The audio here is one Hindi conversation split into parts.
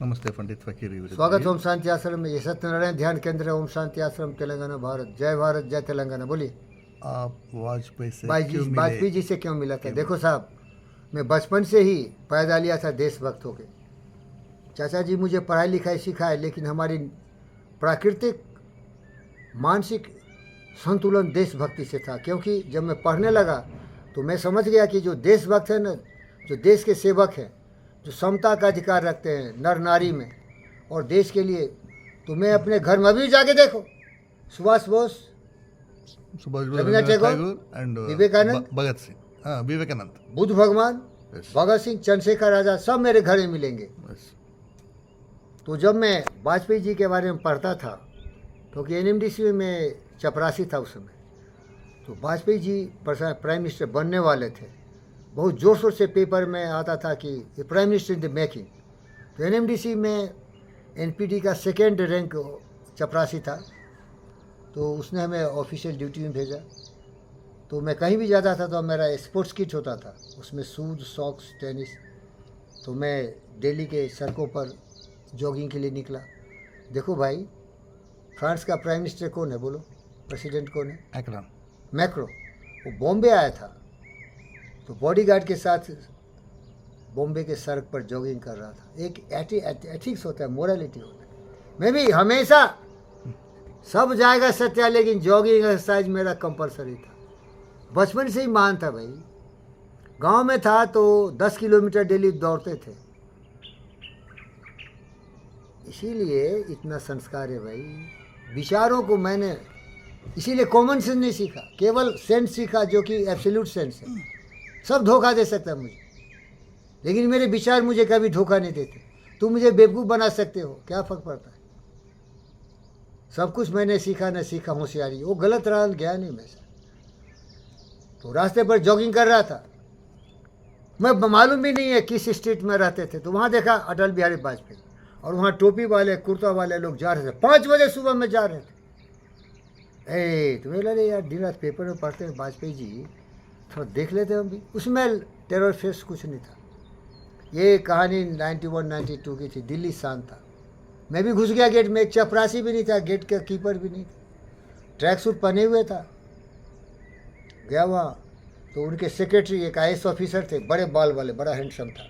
नमस्ते पंडित फकीर विरुद्ध स्वागत जी। ओम शांति आश्रम में। ये सत्यनारायण ध्यान केंद्र है, ओम शांति आश्रम तेलंगाना भारत। जय तेलंगाना। बोलिए। आप वाजपेयी से क्यों मिले? वाजपेयी जी से क्यों मिला था? देखो साहब, मैं बचपन से ही पैदा लिया था देशभक्त होके। चाचा जी मुझे पढ़ाई लिखाई सिखाए, लेकिन हमारी प्राकृतिक मानसिक संतुलन देशभक्ति से था। क्योंकि जब मैं पढ़ने लगा तो मैं समझ गया कि जो देशभक्त है ना, जो देश के सेवक हैं, जो समता का अधिकार रखते हैं नर नारी में और देश के लिए, तो मैं अपने घर में भी जाके देखो, सुभाष बोस, सुभाष रविन्द्रनाथ टैगोर, एंड विवेकानंद, भगत सिंह, हाँ विवेकानंद, बुद्ध भगवान, Yes. भगत सिंह, चंद्रशेखर आजाद, सब मेरे घर में मिलेंगे। Yes. तो जब मैं वाजपेयी जी के बारे में पढ़ता था, क्योंकि एनएमडीसी में मैं चपरासी था उस समय, तो वाजपेयी जी प्राइम मिनिस्टर बनने वाले थे। बहुत जोर शोर से पेपर में आता था कि ये prime minister in the making. तो एनएमडीसी में एनपीटी का सेकेंड रैंक चपरासी था, तो उसने हमें ऑफिशियल ड्यूटी में भेजा। तो मैं कहीं भी जाता था तो मेरा स्पोर्ट्स किट होता था, उसमें शूज, सॉक्स, टेनिस। तो मैं दिल्ली के सड़कों पर जॉगिंग के लिए निकला। देखो भाई, फ्रांस का प्राइम मिनिस्टर कौन है बोलो? प्रेसिडेंट कौन है? एक्राम। मैक्रो। वो बॉम्बे आया था, तो बॉडीगार्ड के साथ बॉम्बे के सड़क पर जॉगिंग कर रहा था। एक एथिक्स होता है, मोरालिटी होता है। मैं भी हमेशा, सब जाएगा सत्या, लेकिन जॉगिंग एक्सरसाइज मेरा कंपलसरी था। बचपन से ही मान था भाई। गांव में था तो 10 किलोमीटर डेली दौड़ते थे, इसीलिए इतना संस्कार है भाई। विचारों को मैंने इसीलिए कॉमन सेंस नहीं सीखा, केवल सेंस सीखा, जो कि एब्सोल्यूट सेंस है। सब धोखा दे सकता है मुझे, लेकिन मेरे विचार मुझे कभी धोखा नहीं देते। तुम मुझे बेवकूफ़ बना सकते हो, क्या फ़र्क पड़ता है? सब कुछ मैंने सीखा, न सीखा होशियारी, वो गलत राह गया नहीं मैं सर। तो रास्ते पर जॉगिंग कर रहा था, मैं मालूम भी नहीं है किस स्ट्रीट में रहते थे, तो वहाँ देखा अटल बिहारी वाजपेयी, और वहाँ टोपी वाले, कुर्ता वाले लोग जा रहे थे। 5 बजे सुबह में जा रहे थे। तुम्हें लगे यार दिन रात पेपर में पढ़ते हैं वाजपेयी जी, थोड़ा देख लेते हम भी। उसमें टेरर फेस कुछ नहीं था। ये कहानी 91-92 की थी। दिल्ली शांत था। मैं भी घुस गया गेट में, एक चपरासी भी नहीं था, गेट का कीपर भी नहीं था, ट्रैक सूट पहने हुए था। गया वहाँ तो उनके सेक्रेटरी एक आईएएस ऑफिसर थे, बड़े बाल वाले, बड़ा हैंडसम था।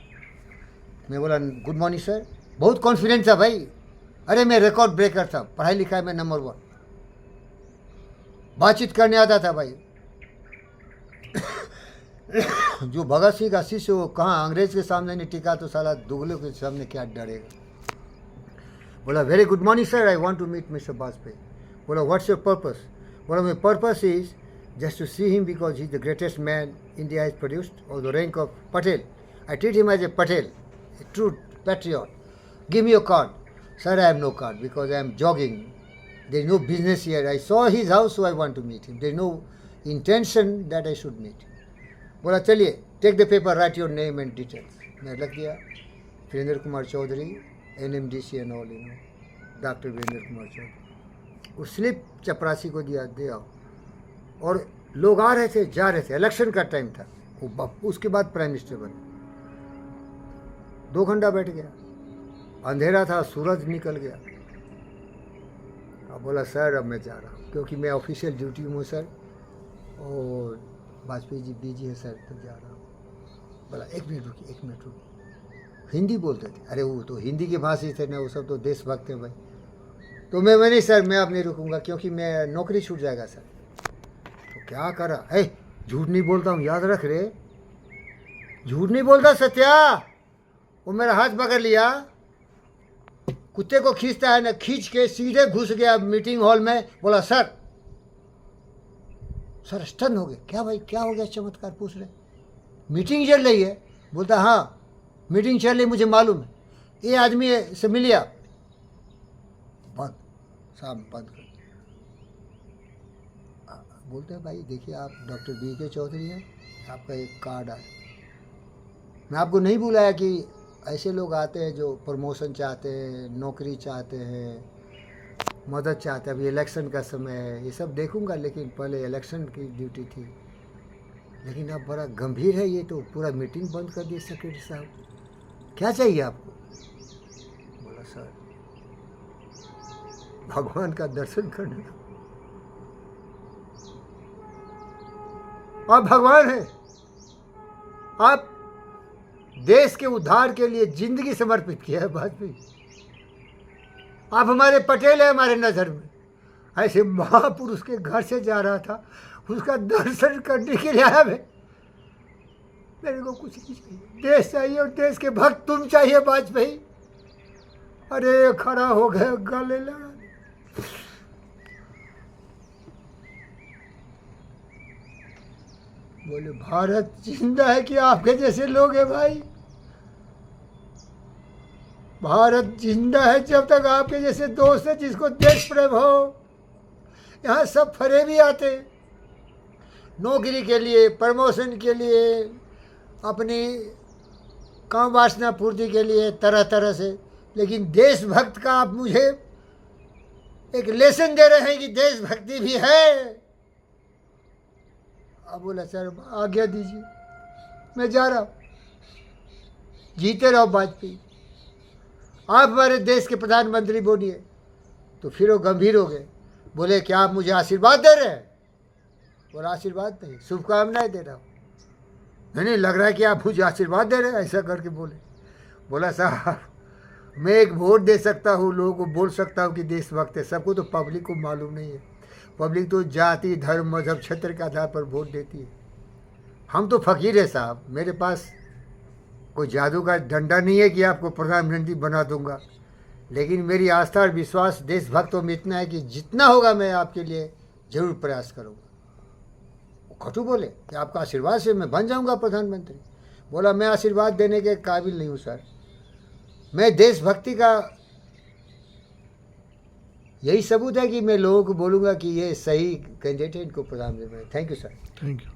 मैं बोला गुड मॉर्निंग सर। बहुत कॉन्फिडेंस था भाई। अरे मैं रिकॉर्ड ब्रेकर था, पढ़ाई लिखाई में नंबर 1, बातचीत करने आता था भाई। जो भगत सिंह का शिष्य, वो कहाँ अंग्रेज के सामने नहीं टिका तो साला दुगलों के सामने क्या डरेगा। बोला very good morning sir, I want to meet mister Vajpayee. बोला व्हाट्स योर पर्पस? बोला my purpose is just to see him because he's the greatest man India has produced, or the rank of Patel. I treat him as a Patel, a true patriot. Give me your card. Sir, I have no card because I am jogging. There is no business here. I saw his house, so I want to meet him. There is no intention that I should meet him. बोला चलिए, take the paper, write your name and details. मैं लग गया, Virendra Kumar Chaudhary, NMDC and all, doctor Virendra Kumar Chaudhary. वो स्लिप चपरासी को दिया, दे आओ। और लोग आ रहे थे, जा रहे थे, इलेक्शन का टाइम था। उसके बाद प्राइम मिनिस्टर बने। 2 घंटा बैठ गया, अंधेरा था, सूरज निकल गया। अब बोला सर अब मैं जा रहा हूँ, क्योंकि मैं ऑफिशियल ड्यूटी में हूँ सर, और वाजपेयी जी बिजी है सर, तो जा रहा हूँ। बोला 1 मिनट रुकिए, 1 मिनट रुकिए। हिंदी बोलते थे। अरे वो तो हिंदी के भाषी थे ना, वो सब तो देशभक्त हैं भाई। तो मैं नहीं सर, मैं अब नहीं रुकूंगा, क्योंकि मैं नौकरी छूट जाएगा सर। क्या करा? झूठ नहीं बोलता हूँ, याद रख रे, झूठ नहीं बोलता सत्या। वो मेरा हाथ पकड़ लिया, कुत्ते को खींचता है ना, खींच के सीधे घुस गया मीटिंग हॉल में। बोला सर, सर स्टन हो गए। क्या भाई, क्या हो गया? चमत्कार पूछ रहे। मीटिंग चल रही है। बोलता हाँ मीटिंग चल रही, मुझे मालूम है। ये आदमी से मिलिए आप। बंद, साहब बंद कर। बोलते हैं भाई देखिए आप डॉक्टर BK चौधरी हैं, आपका एक कार्ड आया। मैं आपको नहीं बुलाया कि ऐसे लोग आते हैं जो प्रमोशन चाहते हैं, नौकरी चाहते हैं, मदद चाहते हैं। अभी इलेक्शन का समय है, ये सब देखूंगा, लेकिन पहले इलेक्शन की ड्यूटी थी। लेकिन अब बड़ा गंभीर है ये, तो पूरा मीटिंग बंद कर दिए सेक्रेटरी साहब। क्या चाहिए आपको? भगवान का दर्शन करने। आप भगवान हैं, आप देश के उद्धार के लिए जिंदगी समर्पित किया है वाजपेयी। आप हमारे पटेल हैं हमारे नज़र में। ऐसे महापुरुष के घर से जा रहा था, उसका दर्शन करने के लिए आया मैं। मेरे को कुछ नहीं चाहिए, देश चाहिए और देश के भक्त तुम चाहिए वाजपेयी। अरे खड़ा हो गया, गले लगा। बोले भारत जिंदा है कि आपके जैसे लोग हैं भाई। भारत जिंदा है जब तक आपके जैसे दोस्त है जिसको देश प्रेम हो। यहाँ सब फरे भी आते नौकरी के लिए, प्रमोशन के लिए, अपनी काम वासना पूर्ति के लिए, तरह तरह से। लेकिन देशभक्त का आप मुझे एक लेसन दे रहे हैं कि देशभक्ति भी है। अब बोला सर आज्ञा दीजिए, मैं जा रहा हूँ। जीते रहो वाजपेयी, आप हमारे देश के प्रधानमंत्री बनिए। तो फिर वो गंभीर हो गए, बोले क्या आप मुझे आशीर्वाद दे रहे हैं? बोला आशीर्वाद नहीं, शुभकामनाएं दे रहा हूँ। नहीं लग रहा है कि आप मुझे आशीर्वाद दे रहे हैं, ऐसा करके बोले। बोला साहब मैं एक वोट दे सकता हूँ, लोगों को बोल सकता हूँ कि देशभक्त है, सबको तो पब्लिक को मालूम नहीं है। पब्लिक तो जाति, धर्म, मजहब, क्षेत्र के आधार पर वोट देती है। हम तो फकीर है साहब, मेरे पास कोई जादू का डंडा नहीं है कि आपको प्रधानमंत्री बना दूंगा। लेकिन मेरी आस्था और विश्वास देशभक्तों में इतना है कि जितना होगा मैं आपके लिए जरूर प्रयास करूँगा। खटू बोले कि आपका आशीर्वाद से मैं बन जाऊंगा प्रधानमंत्री। बोला मैं आशीर्वाद देने के काबिल नहीं हूँ सर, मैं देशभक्ति का यही सबूत है कि मैं लोगों को बोलूँगा कि ये सही कैंडिडेट है, इनको प्रधानमंत्री। Thank you sir. Thank you.